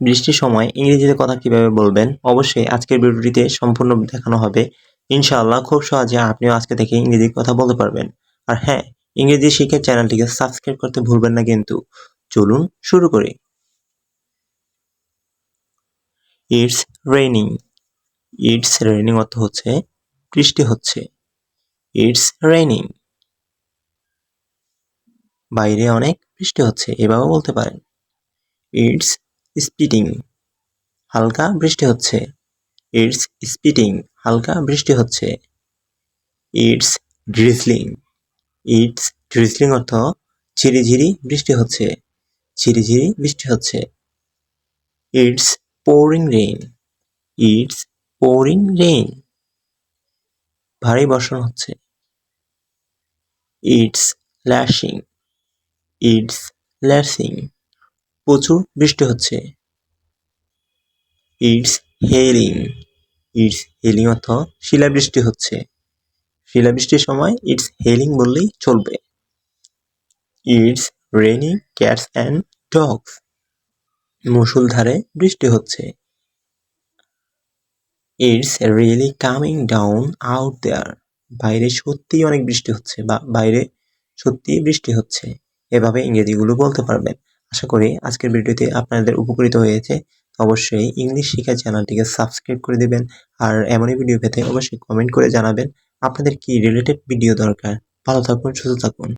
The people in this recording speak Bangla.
বৃষ্টির সময় ইংরেজিতে কথা কিভাবে বলবেন অবশ্যই আজকের ভিডিওটিতে সম্পূর্ণ দেখানো হবে। ইনশাআল্লাহ খুব সহজে আপনিও আজকে থেকে ইংরেজি কথা বলতে পারবেন। আর হ্যাঁ, ইংরেজি শিখে চ্যানেলটিকে সাবস্ক্রাইব করতে ভুলবেন না কিন্তু। চলুন শুরু করি। It's raining. ইটস রেইনিং অর্থ হচ্ছে বৃষ্টি হচ্ছে। It's raining. বাইরে অনেক বৃষ্টি হচ্ছে, এভাবেও বলতে পারেন। It's spitting. হালকা বৃষ্টি হচ্ছে। It's spitting. হালকা বৃষ্টি হচ্ছে। It's drizzling. ইটস ড্রিজলিং অর্থ ঝিরিঝিরি বৃষ্টি হচ্ছে। ঝিরিঝিরি বৃষ্টি হচ্ছে। It's pouring rain. It's pouring rain. ভারী বর্ষণ হচ্ছে। ইটস ল্যাশিং। ইটস ল্যাশিং। প্রচুর বৃষ্টি হচ্ছে। It's healing. ইটস হেলিং অর্থ শিলাবৃষ্টি হচ্ছে। শিলাবৃষ্টির সময় ইটস হেলিং বললেই চলবে। It's raining cats and dogs. মুষলধারে বৃষ্টি হচ্ছে। It's really coming down out there. বাইরে সত্যিই অনেক বৃষ্টি হচ্ছে বা বাইরে সত্যিই বৃষ্টি হচ্ছে। এভাবে ইংরেজিগুলো বলতে পারবেন। আশা করি আজকের ভিডিওতে আপনাদের উপকৃত হয়েছে। অবশ্যই ইংলিশ শিখা চ্যানেলটিকে সাবস্ক্রাইব করে দিবেন। আর এমনই ভিডিও পেতে অবশ্যই কমেন্ট করে জানাবেন আপনাদের কি রিলেটেড ভিডিও দরকার। ভালো থাকুন, সুস্থ থাকুন।